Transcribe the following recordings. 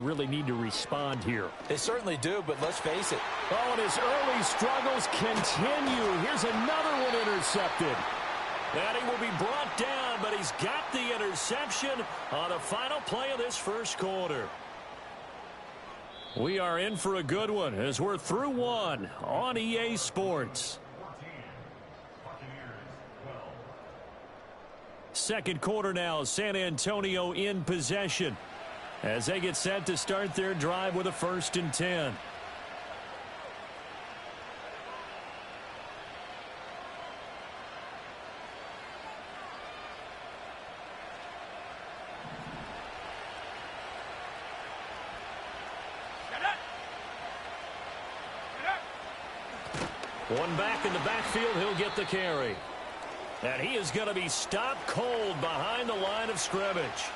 really need to respond here. They certainly do, but let's face it. Oh, and his early struggles continue. Here's another one intercepted. And he will be brought down, but he's got the interception on the final play of this first quarter. We are in for a good one as we're through one on EA Sports. Second quarter now, San Antonio in possession as they get set to start their drive with a 1st and 10. One back in the backfield, he'll get the carry. And he is going to be stopped cold behind the line of scrimmage.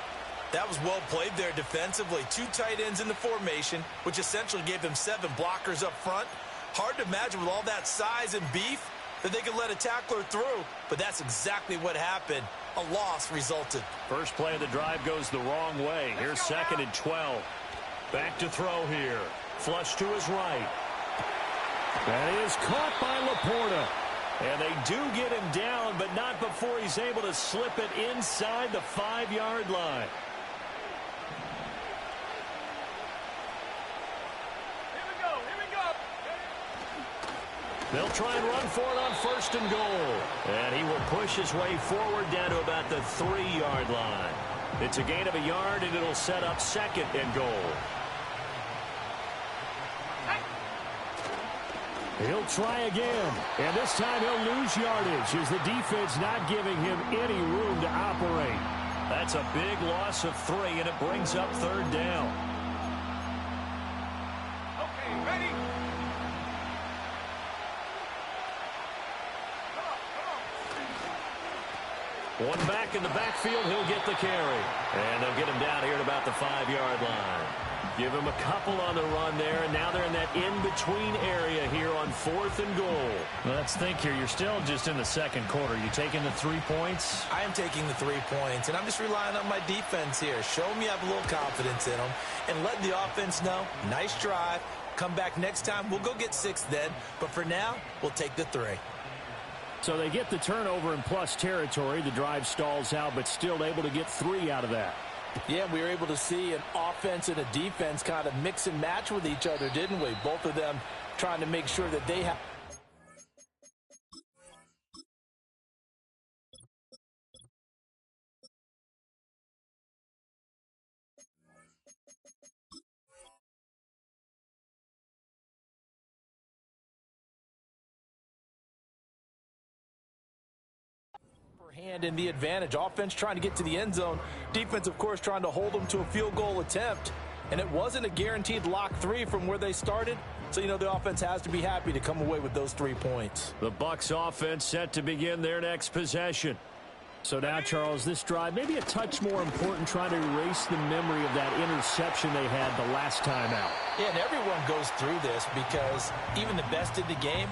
That was well played there defensively. 2 tight ends in the formation, which essentially gave them 7 blockers up front. Hard to imagine with all that size and beef that they could let a tackler through, but that's exactly what happened. A loss resulted. First play of the drive goes the wrong way. Here's 2nd and 12. Back to throw here. Flush to his right. That is caught by Laporta. And they do get him down, but not before he's able to slip it inside the 5-yard line. They'll try and run for it on 1st and goal. And he will push his way forward down to about the 3-yard line. It's a gain of a yard, and it'll set up 2nd and goal. He'll try again, and this time he'll lose yardage as the defense not giving him any room to operate. That's a big loss of 3, and it brings up 3rd down. Okay, ready? One back in the backfield, he'll get the carry. And they'll get him down here at about the 5-yard line. Give him a couple on the run there, and now they're in that in-between area here on 4th and goal. Well, let's think here. You're still just in the second quarter. You taking the 3 points? I am taking the 3 points, and I'm just relying on my defense here. Show me I have a little confidence in them, and let the offense know, nice drive. Come back next time. We'll go get 6 then, but for now, we'll take the 3. So they get the turnover in plus territory. The drive stalls out, but still able to get 3 out of that. Yeah, we were able to see an offense and a defense kind of mix and match with each other, didn't we? Both of them trying to make sure that they have... hand in the advantage. Offense trying to get to the end zone. Defense, of course, trying to hold them to a field goal attempt. And it wasn't a guaranteed lock 3 from where they started. So, you know, the offense has to be happy to come away with those 3 points. The Bucs offense set to begin their next possession. So now, Charles, this drive maybe a touch more important, trying to erase the memory of that interception they had the last time out. Yeah, and everyone goes through this because even the best in the game,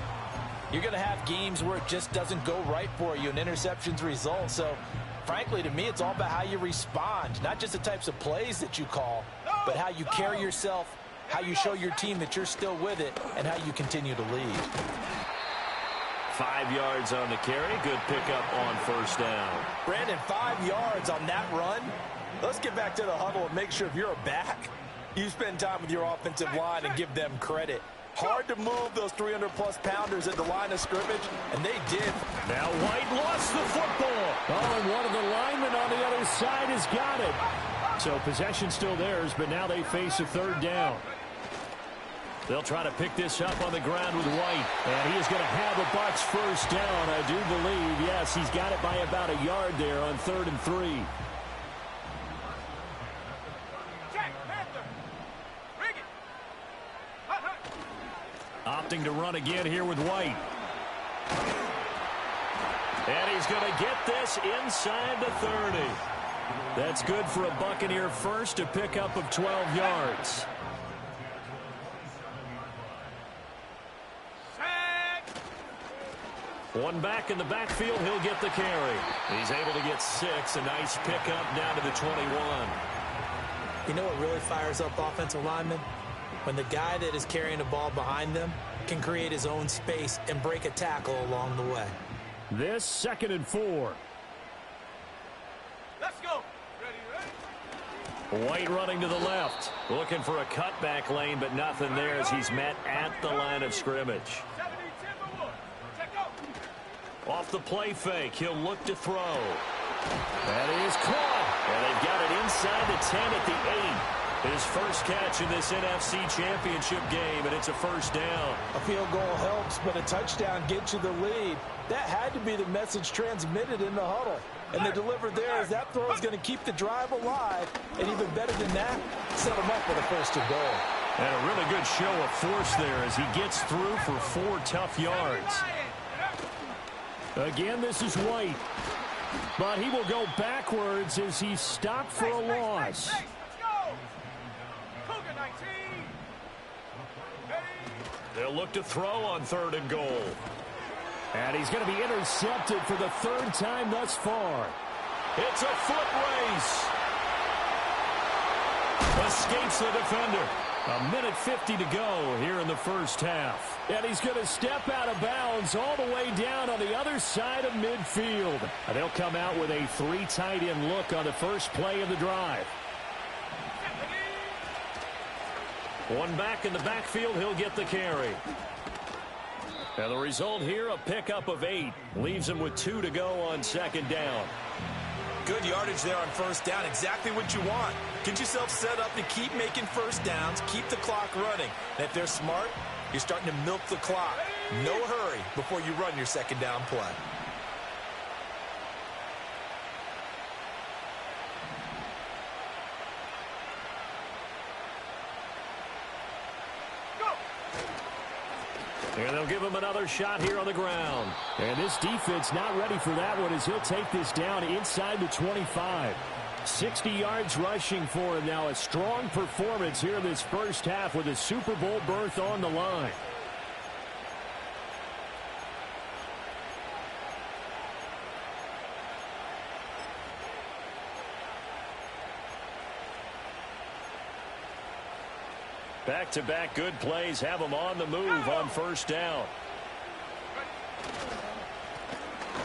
you're going to have games where it just doesn't go right for you and interceptions result. So, frankly, to me, it's all about how you respond, not just the types of plays that you call, but how you carry yourself, how you show your team that you're still with it, and how you continue to lead. 5 yards on the carry. Good pickup on 1st down. Brandon, 5 yards on that run. Let's get back to the huddle and make sure if you're a back, you spend time with your offensive line and give them credit. Hard to move those 300-plus pounders at the line of scrimmage, and they did. Now White lost the football. Oh, and one of the linemen on the other side has got it. So possession still theirs, but now they face a 3rd down. They'll try to pick this up on the ground with White. And he is going to have the Bucs 1st down, I do believe. Yes, he's got it by about a yard there on 3rd and 3. Opting to run again here with White. And he's going to get this inside the 30. That's good for a Buccaneer first, a pickup of 12 yards. One back in the backfield, he'll get the carry. He's able to get 6, a nice pickup down to the 21. You know what really fires up offensive linemen? When the guy that is carrying the ball behind them can create his own space and break a tackle along the way. This 2nd and 4. Let's go. Ready? White running to the left. Looking for a cutback lane, but nothing there as he's met at the line of scrimmage. 70, timber, check out. Off the play fake, he'll look to throw. That is caught. And they've got it inside the 10 at the 8. His first catch in this NFC Championship game, and it's a first down. A field goal helps, but a touchdown gets you the lead. That had to be the message transmitted in the huddle. And they delivered there as that throw is going to keep the drive alive. And even better than that, set them up with a first and goal. And a really good show of force there as he gets through for 4 tough yards. Again, this is White. But he will go backwards as he's stopped for a loss. Let's go. Cougar 19. Ready? They'll look to throw on 3rd and goal. And he's going to be intercepted for the 3rd time thus far. It's a foot race. Escapes the defender. 1:50 to go here in the first half. And he's going to step out of bounds all the way down on the other side of midfield. And they'll come out with a 3 tight end look on the first play of the drive. One back in the backfield, he'll get the carry. And the result here, a pickup of 8. Leaves him with 2 to go on 2nd down. Good yardage there on first down. Exactly what you want. Get yourself set up to keep making first downs, keep the clock running. And if they're smart, you're starting to milk the clock. No hurry before you run your 2nd down play. And they'll give him another shot here on the ground. And this defense not ready for that one as he'll take this down inside the 25. 60 yards rushing for him now. A strong performance here in this first half with a Super Bowl berth on the line. Back-to-back good plays have them on the move on first down.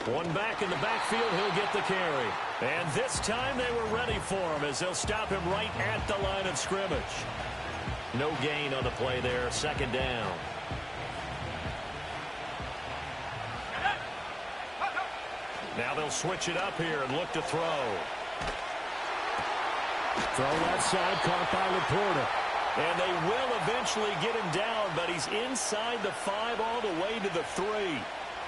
One back in the backfield, he'll get the carry. And this time they were ready for him as they'll stop him right at the line of scrimmage. No gain on the play there, 2nd down. Now they'll switch it up here and look to throw. Throw left side, caught by Laporta. And they will eventually get him down, but he's inside the 5 all the way to the 3.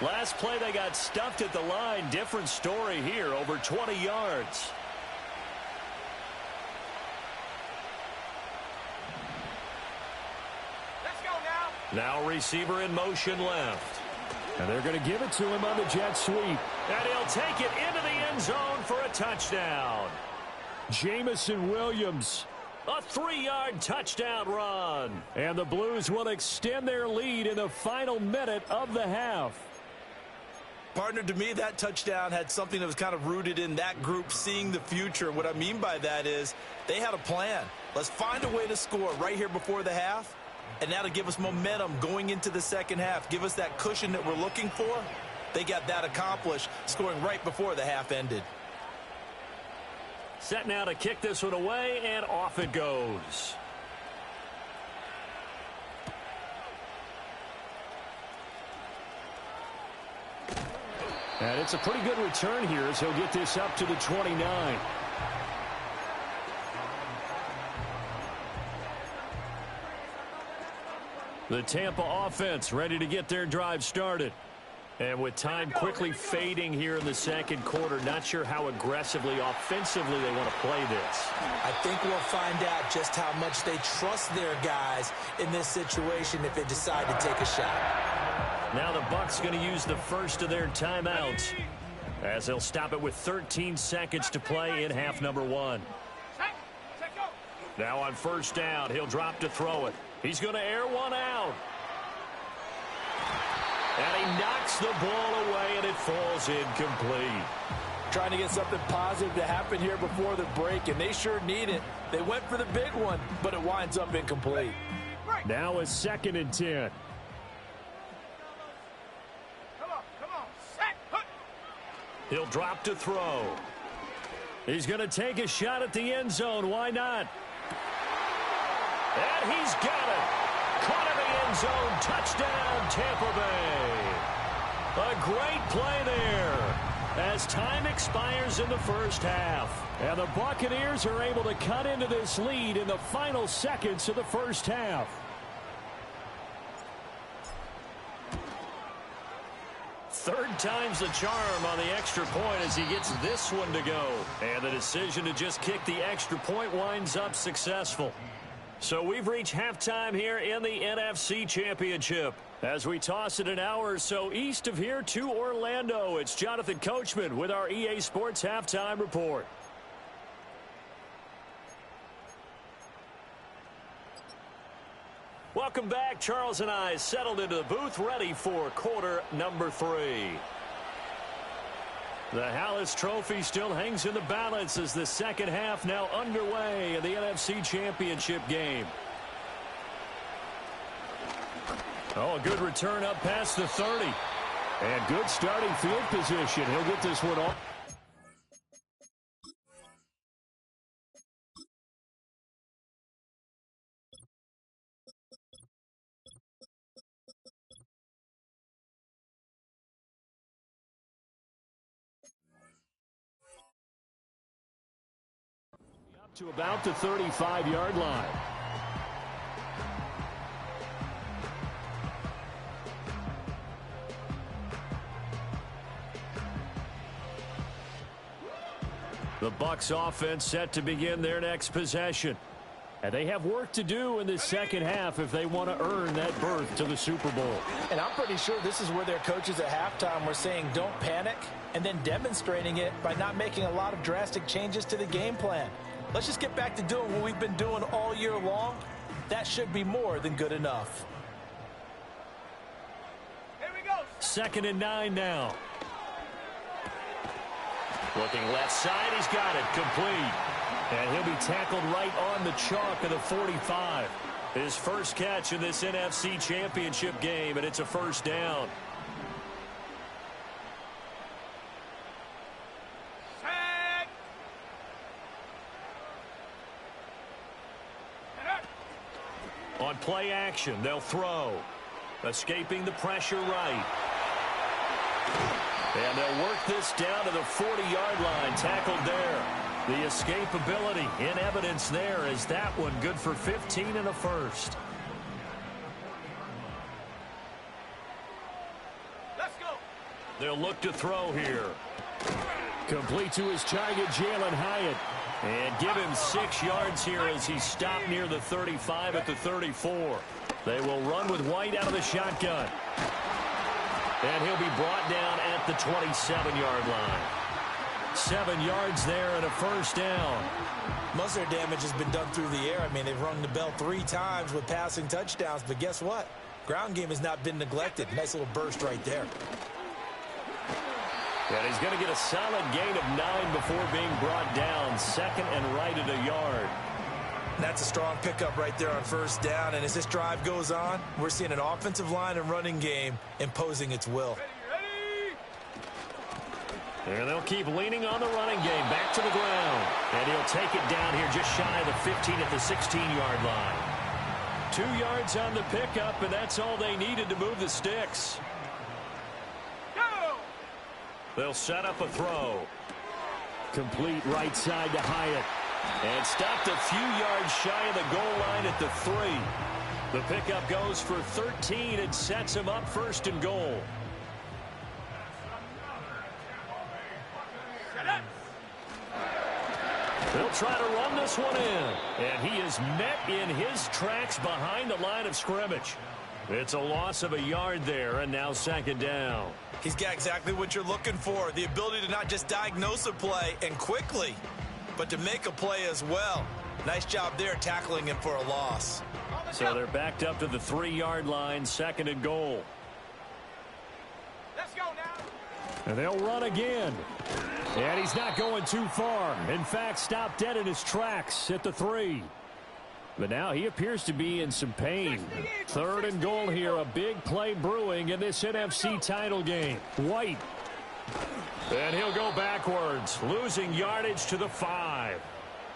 Last play they got stuffed at the line. Different story here, over 20 yards. Let's go now. Now receiver in motion left. And they're going to give it to him on the jet sweep. And he'll take it into the end zone for a touchdown. Jamison Williams. A 3-yard touchdown run. And the Blues will extend their lead in the final minute of the half. Partner, to me, that touchdown had something that was kind of rooted in that group seeing the future. What I mean by that is they had a plan. Let's find a way to score right here before the half. And that'll give us momentum going into the second half. Give us that cushion that we're looking for. They got that accomplished, scoring right before the half ended. Set now to kick this one away, and off it goes. And it's a pretty good return here as he'll get this up to the 29. The Tampa offense ready to get their drive started. And with time quickly fading here in the second quarter, not sure how aggressively, offensively they want to play this. I think we'll find out just how much they trust their guys in this situation if they decide to take a shot. Now the Bucs going to use the first of their timeouts as they'll stop it with 13 seconds to play in half number 1. Now on first down, he'll drop to throw it. He's going to air one out. And he knocks the ball away, and it falls incomplete. trying to get something positive to happen here before the break, and they sure need it. They went for the big one, but it winds up incomplete. Now a 2nd and 10. Come on, set, hook. He'll drop to throw. He's going to take a shot at the end zone. Why not? And he's got it. Caught in the end zone. Touchdown, Tampa Bay. A great play there as time expires in the first half. And the Buccaneers are able to cut into this lead in the final seconds of the first half. Third time's the charm on the extra point as he gets this one to go. And the decision to just kick the extra point winds up successful. So we've reached halftime here in the NFC Championship. As we toss it an hour or so east of here to Orlando, it's Jonathan Coachman with our EA Sports Halftime Report. Welcome back. Charles and I settled into the booth ready for quarter number 3. The Hallis Trophy still hangs in the balance as the second half now underway in the NFC Championship game. Oh, a good return up past the 30. And good starting field position. He'll get this one off. To about the 35-yard line. The Bucs offense set to begin their next possession. And they have work to do in this second half if they want to earn that berth to the Super Bowl. And I'm pretty sure this is where their coaches at halftime were saying don't panic, and then demonstrating it by not making a lot of drastic changes to the game plan. Let's just get back to doing what we've been doing all year long. That should be more than good enough. Here we go. 2nd and 9 now. Looking left side, he's got it complete. And he'll be tackled right on the chalk of the 45. His first catch in this NFC Championship game, and it's a first down. On play action, they'll throw. Escaping the pressure right. And they'll work this down to the 40-yard line, tackled there. The escapability in evidence there is that one good for 15 and a first. Let's go. They'll look to throw here. Complete to his target, Jalen Hyatt. And give him 6 yards here as he stopped near the 35 at the 34. They will run with White out of the shotgun. And he'll be brought down at the 27-yard line. 7 yards there and a first down. Most of their damage has been done through the air. I mean, they've rung the bell 3 times with passing touchdowns, but guess what? Ground game has not been neglected. Nice little burst right there. And he's going to get a solid gain of 9 before being brought down. 2nd and right at a yard. That's a strong pickup right there on first down. And as this drive goes on, we're seeing an offensive line and running game imposing its will. And they'll keep leaning on the running game. Back to the ground. And he'll take it down here just shy of the 15 at the 16-yard line. 2 yards on the pickup, and that's all they needed to move the sticks. They'll set up a throw. Complete right side to Hyatt. And stopped a few yards shy of the goal line at the 3. The pickup goes for 13 and sets him up 1st and goal. They'll try to run this one in. And he is met in his tracks behind the line of scrimmage. It's a loss of a yard there, and now 2nd down. He's got exactly what you're looking for, the ability to not just diagnose a play and quickly, but to make a play as well. Nice job there tackling him for a loss. So they're backed up to the 3-yard line, 2nd and goal. Let's go now. And they'll run again. And he's not going too far. In fact, stopped dead in his tracks at the 3. But now he appears to be in some pain. 3rd and goal here. A big play brewing in this NFC title game. White. And he'll go backwards, losing yardage to the 5.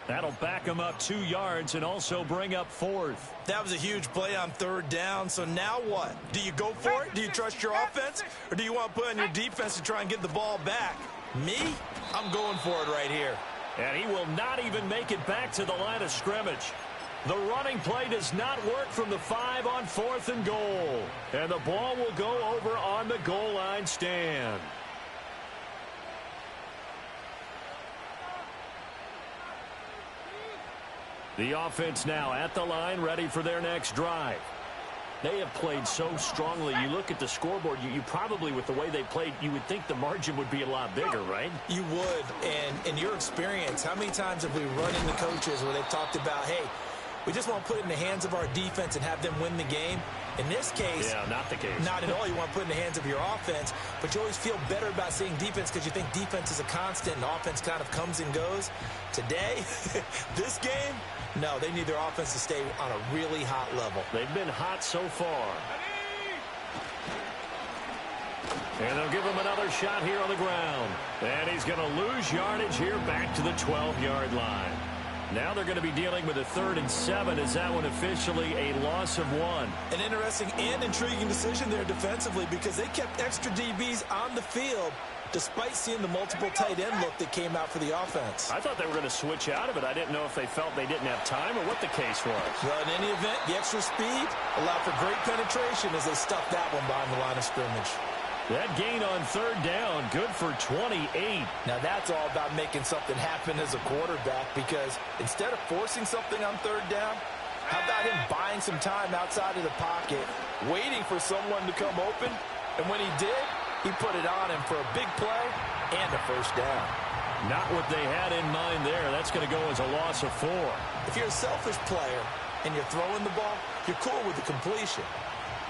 That'll back him up 2 yards and also bring up 4th. That was a huge play on 3rd down. So now what? Do you go for it? Do you trust your offense? Or do you want to put on your defense to try and get the ball back? Me? I'm going for it right here. And he will not even make it back to the line of scrimmage. The running play does not work from the 5 on 4th and goal. And the ball will go over on the goal line stand. The offense now at the line, ready for their next drive. They have played so strongly. You look at the scoreboard, you probably, with the way they played, you would think the margin would be a lot bigger, right? You would. And in your experience, how many times have we run into coaches where they've talked about, hey, we just want to put it in the hands of our defense and have them win the game? In this case, yeah, not the case. Not at all. You want to put it in the hands of your offense, but you always feel better about seeing defense because you think defense is a constant and offense kind of comes and goes. Today, this game, no, they need their offense to stay on a really hot level. They've been hot so far. And they'll give him another shot here on the ground. And he's going to lose yardage here back to the 12-yard line. Now they're going to be dealing with a 3rd and 7. Is that one officially a loss of 1? An interesting and intriguing decision there defensively because they kept extra DBs on the field despite seeing the multiple tight end look that came out for the offense. I thought they were going to switch out of it. I didn't know if they felt they didn't have time or what the case was. Well, in any event, the extra speed allowed for great penetration as they stuffed that one behind the line of scrimmage. That gain on 3rd down, good for 28. Now that's all about making something happen as a quarterback because instead of forcing something on 3rd down, how about him buying some time outside of the pocket, waiting for someone to come open, and when he did, he put it on him for a big play and a 1st down. Not what they had in mind there. That's going to go as a loss of 4. If you're a selfish player and you're throwing the ball, you're cool with the completion.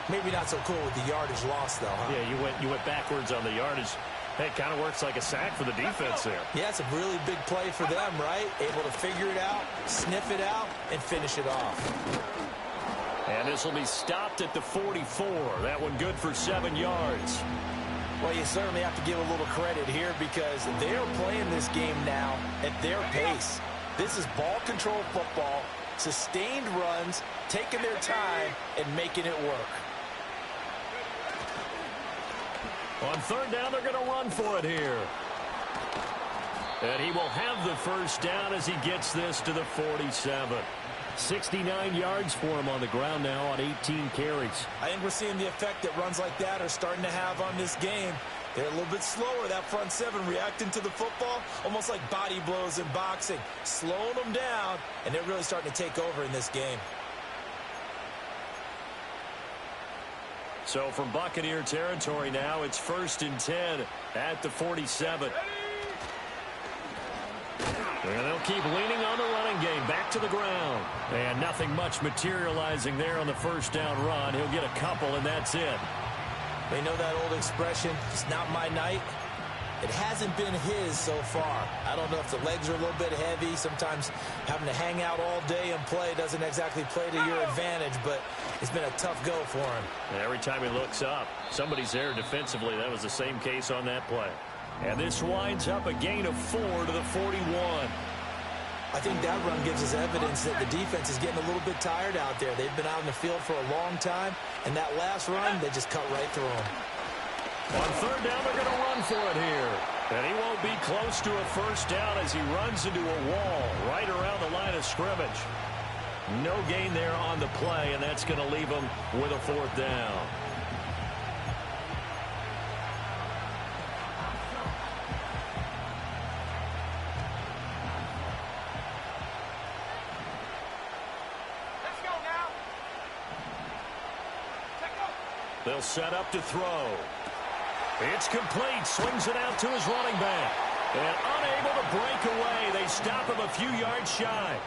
Maybe not so cool with the yardage loss, though, huh? Yeah, you went backwards on the yardage. Hey, it kind of works like a sack for the defense there. Yeah, it's a really big play for them, right? Able to figure it out, sniff it out, and finish it off. And this will be stopped at the 44. That one good for 7 yards. Well, you certainly have to give a little credit here because they're playing this game now at their pace. This is ball control football, sustained runs, taking their time, and making it work. On 3rd down, they're going to run for it here. And he will have the 1st down as he gets this to the 47. 69 yards for him on the ground now on 18 carries. I think we're seeing the effect that runs like that are starting to have on this game. They're a little bit slower, that front 7, reacting to the football, almost like body blows in boxing, slowing them down, and they're really starting to take over in this game. So from Buccaneer territory now, it's 1st and 10 at the 47. And they'll keep leaning on the running game. Back to the ground. And nothing much materializing there on the 1st down run. He'll get a couple, and that's it. They know that old expression, it's not my night. It hasn't been his so far. I don't know if the legs are a little bit heavy. Sometimes having to hang out all day and play doesn't exactly play to your advantage, but it's been a tough go for him. And every time he looks up, somebody's there defensively. That was the same case on that play. And this winds up a gain of 4 to the 41. I think that run gives us evidence that the defense is getting a little bit tired out there. They've been out in the field for a long time, and that last run, they just cut right through them. On 3rd down, they're going to run for it here. And he won't be close to a 1st down as he runs into a wall right around the line of scrimmage. No gain there on the play, and that's going to leave him with a 4th down. They'll set up to throw. It's complete. Swings it out to his running back. And unable to break away. They stop him a few yards shy.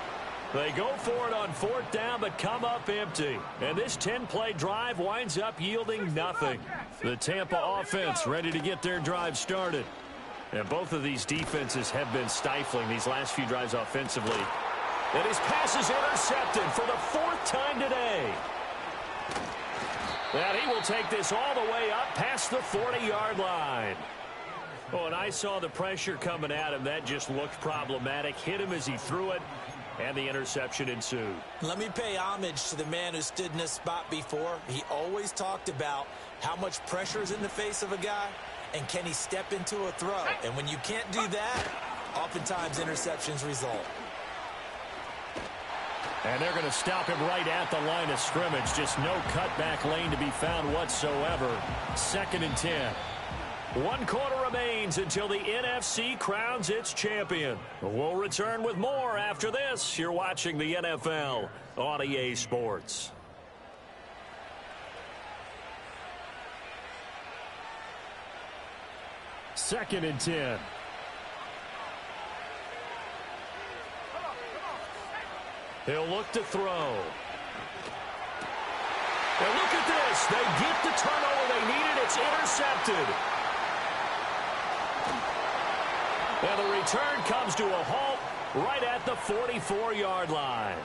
They go for it on 4th down, but come up empty. And this 10-play drive winds up yielding nothing. The Tampa offense ready to get their drive started. And both of these defenses have been stifling these last few drives offensively. And his pass is intercepted for the 4th time today. And he will take this all the way up past the 40-yard line. Oh, and I saw the pressure coming at him. That just looked problematic. Hit him as he threw it, and the interception ensued. Let me pay homage to the man who stood in this spot before. He always talked about how much pressure is in the face of a guy, and can he step into a throw. And when you can't do that, oftentimes interceptions result. And they're going to stop him right at the line of scrimmage. Just no cutback lane to be found whatsoever. 2nd and 10. 1 quarter remains until the NFC crowns its champion. We'll return with more after this. You're watching the NFL on EA Sports. Second and 10. He'll look to throw. And look at this. They get the turnover they needed. It's intercepted. And the return comes to a halt right at the 44-yard line.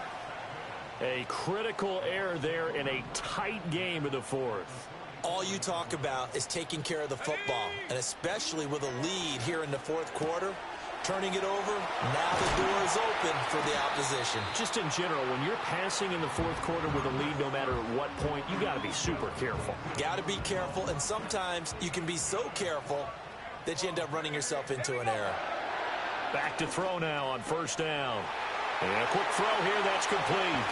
A critical error there in a tight game of the 4th. All you talk about is taking care of the football, and especially with a lead here in the 4th quarter. Turning it over, now the door is open for the opposition. Just in general, when you're passing in the 4th quarter with a lead, no matter at what point, you got to be super careful. Got to be careful, and sometimes you can be so careful that you end up running yourself into an error. Back to throw now on 1st down. And a quick throw here, that's complete.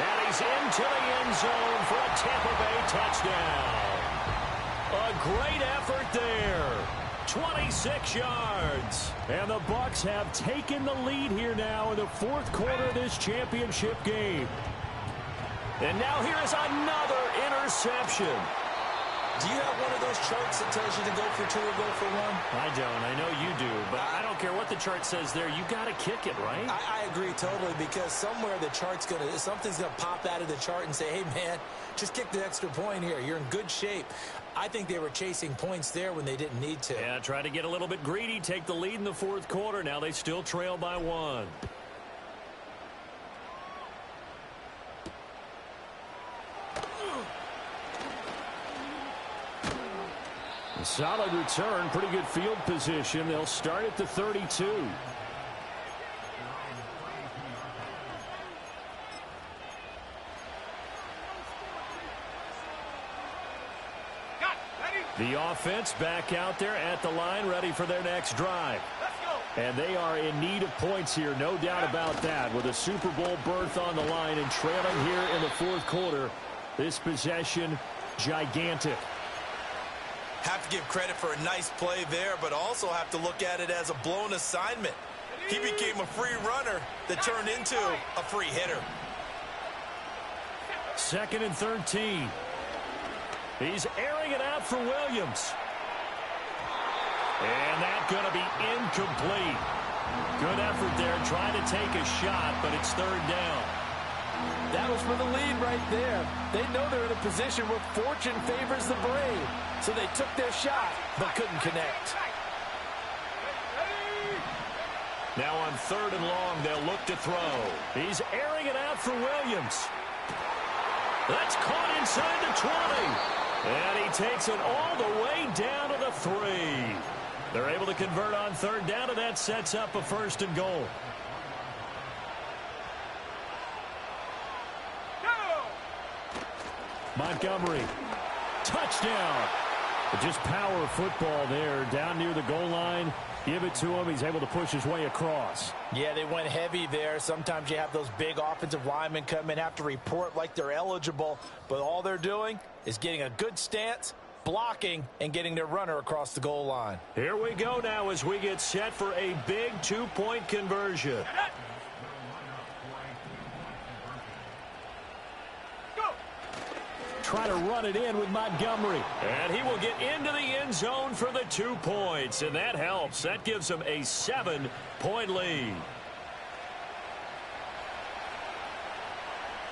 And he's into the end zone for a Tampa Bay touchdown. A great effort there. 26 yards. And the Bucs have taken the lead here now in the 4th quarter of this championship game. And now here is another interception. Do you have one of those charts that tells you to go for 2 or go for 1? I don't. I know you do. But I don't care what the chart says there. You got to kick it, right? I agree totally, because somewhere the chart's something's going to pop out of the chart and say, hey, man, just kick the extra point here. You're in good shape. I think they were chasing points there when they didn't need to. Yeah, try to get a little bit greedy, take the lead in the 4th quarter. Now they still trail by 1. A solid return, pretty good field position. They'll start at the 32. The offense back out there at the line, ready for their next drive. And they are in need of points here, no doubt about that. With a Super Bowl berth on the line and trailing here in the 4th quarter, this possession, gigantic. Have to give credit for a nice play there, but also have to look at it as a blown assignment. He became a free runner that turned into a free hitter. 2nd and 13. He's airing it out for Williams. And that's going to be incomplete. Good effort there, trying to take a shot, but it's 3rd down. That was for the lead right there. They know they're in a position where fortune favors the brave. So they took their shot, but couldn't connect. Now on 3rd and long, they'll look to throw. He's airing it out for Williams. That's caught inside the 20. And he takes it all the way down to the 3. They're able to convert on 3rd down, and that sets up a 1st and goal. Montgomery, touchdown. Just power football there, down near the goal line. Give it to him. He's able to push his way across. Yeah, they went heavy there. Sometimes you have those big offensive linemen come in, have to report like they're eligible, but all they're doing is getting a good stance, blocking, and getting their runner across the goal line. Here we go now as we get set for a big 2-point conversion. Try to run it in with Montgomery. And he will get into the end zone for the 2 points. And that helps. That gives him a 7-point lead.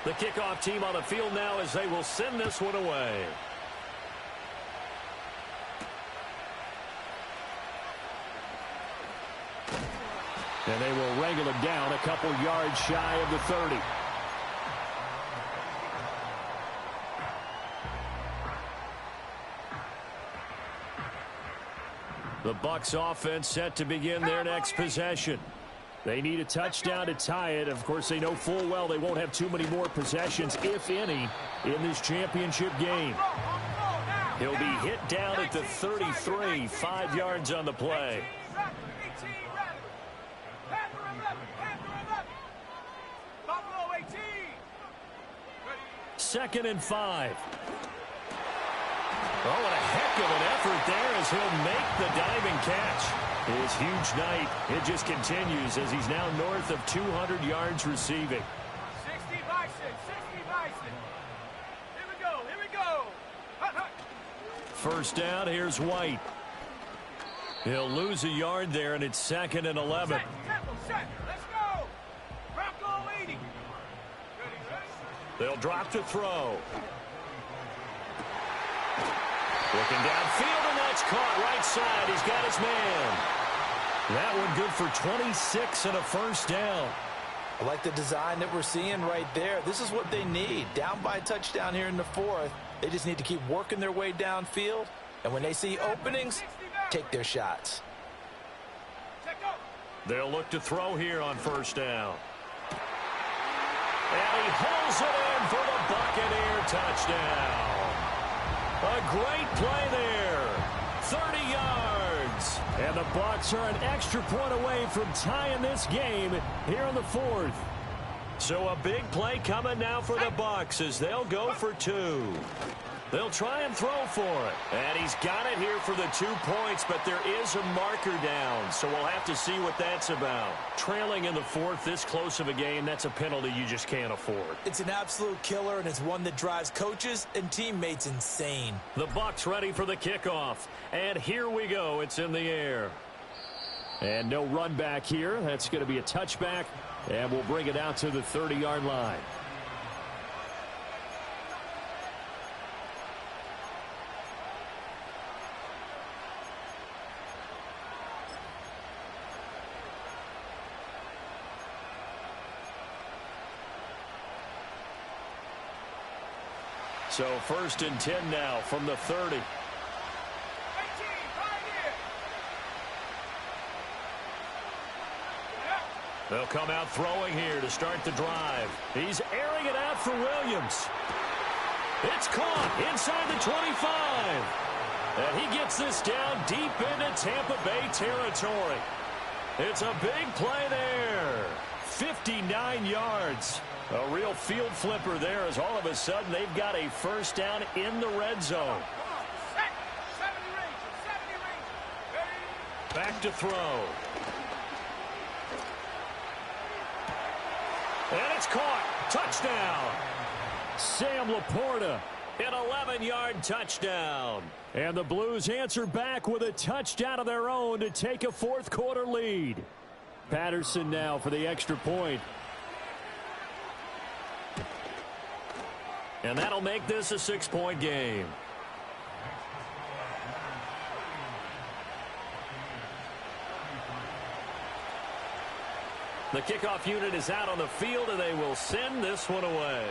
The kickoff team on the field now as they will send this one away. And they will wrangle him down a couple yards shy of the 30. The Bucs offense set to begin their next possession. They need a touchdown to tie it. Of course, they know full well they won't have too many more possessions, if any, in this championship game. He'll be hit down at the 33, 5 yards on the play. Second and 5. Oh, what a heck of an effort there as he'll make the diving catch. His huge night, it just continues as he's now north of 200 yards receiving. 60 by 6, 60 by 6. Here we go, here we go. Hut, hut. First down, here's White. He'll lose a yard there, and it's second and 11. Set, tempo, set. Let's go. Bronco 80. Ready, ready. They'll drop to throw. Looking downfield, and that's caught right side. He's got his man. That one good for 26 and a first down. I like the design that we're seeing right there. This is what they need. Down by a touchdown here in the fourth. They just need to keep working their way downfield. And when they see openings, take their shots. They'll look to throw here on first down. And he pulls it in for the Buccaneer touchdown. A great play there. 30 yards. And the Bucs are an extra point away from tying this game here in the fourth. So a big play coming now for the Bucs as they'll go for 2. They'll try and throw for it. And he's got it here for the 2 points, but there is a marker down, so we'll have to see what that's about. Trailing in the fourth, this close of a game, that's a penalty you just can't afford. It's an absolute killer, and it's one that drives coaches and teammates insane. The Bucs ready for the kickoff. And here we go. It's in the air. And no run back here. That's going to be a touchback, and we'll bring it out to the 30-yard line. So first and 10 now from the 30. 18, right here. They'll come out throwing here to start the drive. He's airing it out for Williams. It's caught inside the 25. And he gets this down deep into Tampa Bay territory. It's a big play there. 59 yards. A real field flipper there as all of a sudden they've got a first down in the red zone. Set. 70 range. Ready. Back to throw. And it's caught. Touchdown. Sam Laporta, an 11-yard touchdown. And the Blues answer back with a touchdown of their own to take a fourth-quarter lead. Patterson now for the extra point. And that'll make this a 6-point game. The kickoff unit is out on the field, and they will send this one away.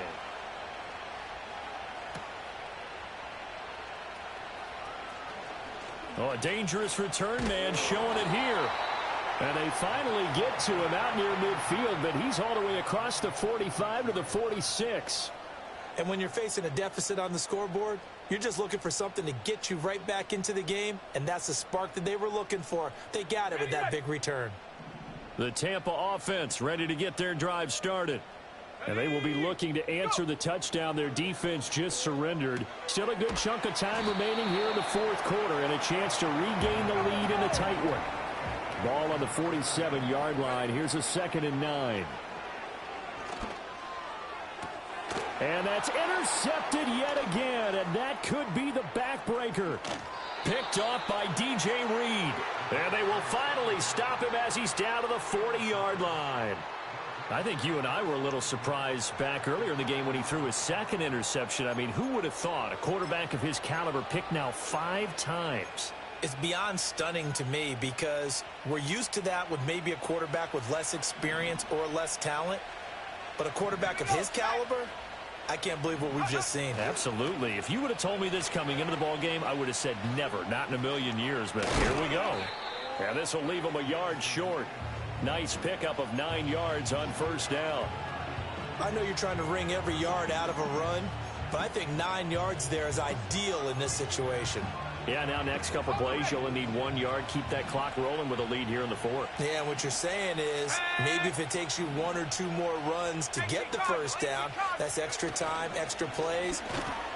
Oh, a dangerous return man showing it here. And they finally get to him out near midfield, but he's all the way across the 45 to the 46. And when you're facing a deficit on the scoreboard, you're just looking for something to get you right back into the game, and that's the spark that they were looking for. They got it with that big return. The Tampa offense ready to get their drive started. And they will be looking to answer the touchdown their defense just surrendered. Still a good chunk of time remaining here in the fourth quarter and a chance to regain the lead in a tight one. Ball on the 47-yard line. Here's a 2nd and 9. And that's intercepted yet again, and that could be the backbreaker. Picked off by DJ Reed. And they will finally stop him as he's down to the 40-yard line. I think you and I were a little surprised back earlier in the game when he threw his second interception. I mean, who would have thought a quarterback of his caliber picked now 5 times? It's beyond stunning to me because we're used to that with maybe a quarterback with less experience or less talent. But a quarterback of his caliber, I can't believe what we've just seen. Absolutely. If you would have told me this coming into the ball game, I would have said never, not in a million years. But here we go. And this will leave him a yard short. Nice pickup of 9 yards on first down. I know you're trying to wring every yard out of a run, but I think 9 yards there is ideal in this situation. Yeah, now next couple plays, you'll only need 1 yard. Keep that clock rolling with a lead here in the 4th. Yeah, what you're saying is maybe if it takes you 1 or 2 more runs to get the first down, that's extra time, extra plays.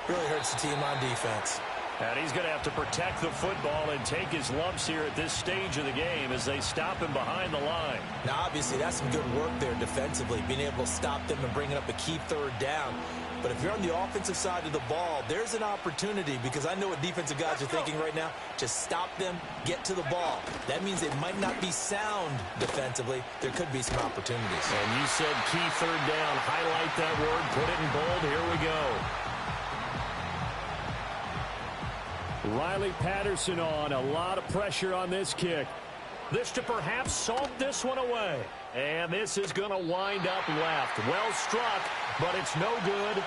Really hurts the team on defense. And he's going to have to protect the football and take his lumps here at this stage of the game as they stop him behind the line. Now, obviously, that's some good work there defensively, being able to stop them and bringing up a key third down. But if you're on the offensive side of the ball, there's an opportunity because I know what defensive guys are thinking right now. Just stop them, get to the ball. That means they might not be sound defensively. There could be some opportunities. And you said key third down. Highlight that word. Put it in bold. Here we go. Riley Patterson on. A lot of pressure on this kick. This to perhaps salt this one away. And this is going to wind up left. Well struck, but it's no good.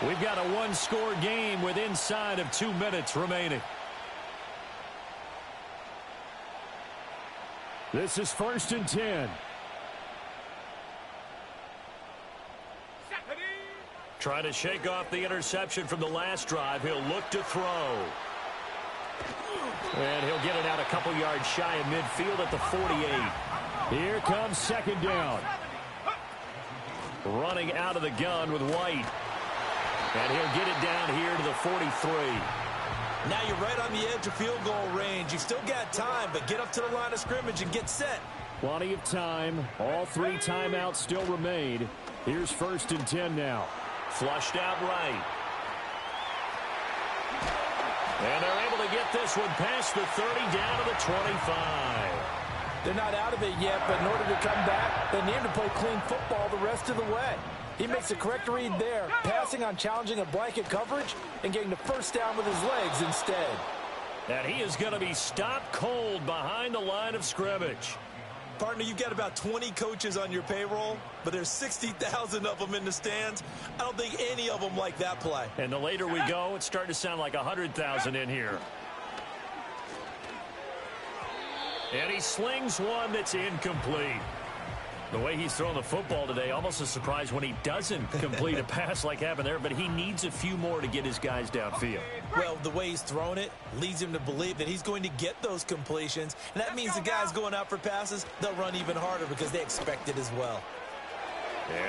We've got a 1-score game with inside of 2 minutes remaining. This is 1st and 10. Trying to shake off the interception from the last drive. He'll look to throw. And he'll get it out a couple yards shy of midfield at the 48. Here comes 2nd down. Running out of the gun with White. And he'll get it down here to the 43. Now you're right on the edge of field goal range. You've still got time, but get up to the line of scrimmage and get set. Plenty of time. All 3 timeouts still remain. Here's 1st and 10 now. Flushed out right. And they're able to get this one past the 30 down to the 25. They're not out of it yet, but in order to come back, they need to play clean football the rest of the way. He makes the correct read there, passing on challenging a blanket coverage and getting the first down with his legs instead. And he is going to be stopped cold behind the line of scrimmage. Partner, you've got about 20 coaches on your payroll, but there's 60,000 of them in the stands. I don't think any of them like that play. And the later we go, it's starting to sound like 100,000 in here. And he slings one that's incomplete. The way he's thrown the football today, almost a surprise when he doesn't complete a pass like happened there, but he needs a few more to get his guys downfield. Well, the way he's thrown it leads him to believe that he's going to get those completions, and that means the guys going out for passes, they'll run even harder because they expect it as well.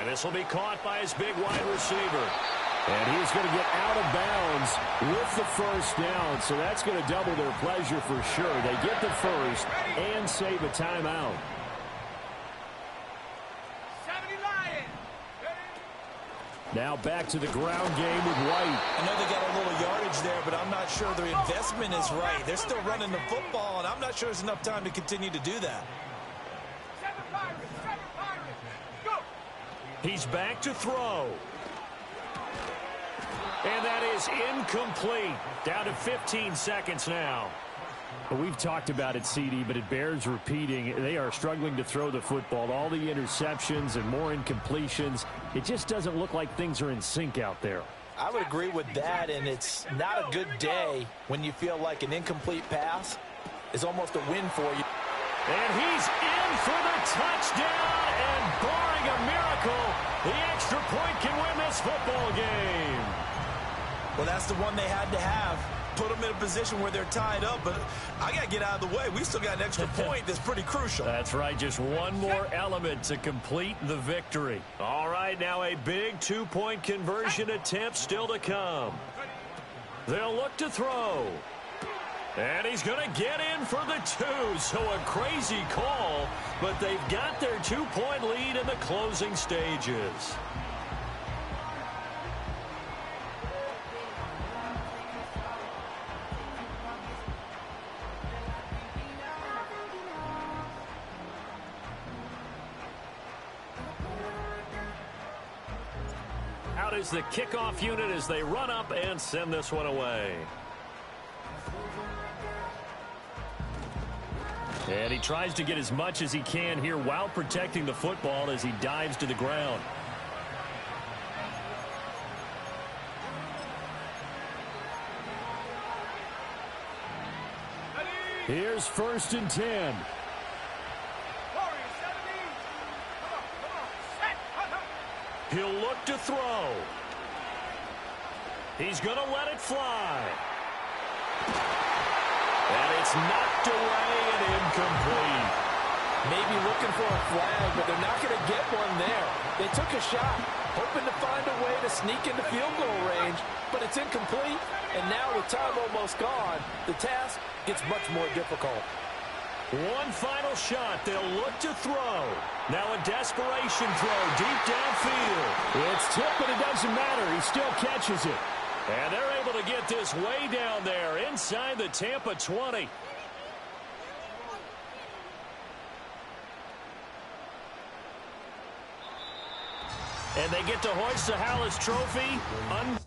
And this will be caught by his big wide receiver. And he's going to get out of bounds with the first down, so that's going to double their pleasure for sure. They get the first and save a timeout. Now back to the ground game with White. I know they got a little yardage there, but I'm not sure their investment is right. They're still running the football, and I'm not sure there's enough time to continue to do that. He's back to throw. And that is incomplete. Down to 15 seconds now. We've talked about it, CD, but it bears repeating. They are struggling to throw the football. All the interceptions and more incompletions. It just doesn't look like things are in sync out there. I would agree with that, and it's not a good day when you feel like an incomplete pass is almost a win for you. And he's in for the touchdown, and barring a miracle, the extra point can win this football game. Well, that's the one they had to have. Put them in a position where they're tied up, but I got to get out of the way. We still got an extra point that's pretty crucial. That's right, just one more element to complete the victory. All right, now a big two-point conversion attempt still to come. They'll look to throw. And he's going to get in for the 2, so a crazy call, but they've got their 2-point lead in the closing stages. is the kickoff unit as they run up and send this one away. And he tries to get as much as he can here while protecting the football as he dives to the ground. Here's 1st and 10. He'll look to throw. He's going to let it fly. And it's knocked away and incomplete. Maybe looking for a flag, but they're not going to get one there. They took a shot, hoping to find a way to sneak into field goal range, but it's incomplete. And now with time almost gone, the task gets much more difficult. One final shot. They'll look to throw. Now a desperation throw deep downfield. It's tipped, but it doesn't matter. He still catches it. And they're able to get this way down there inside the Tampa 20. And they get to hoist the Hallis Trophy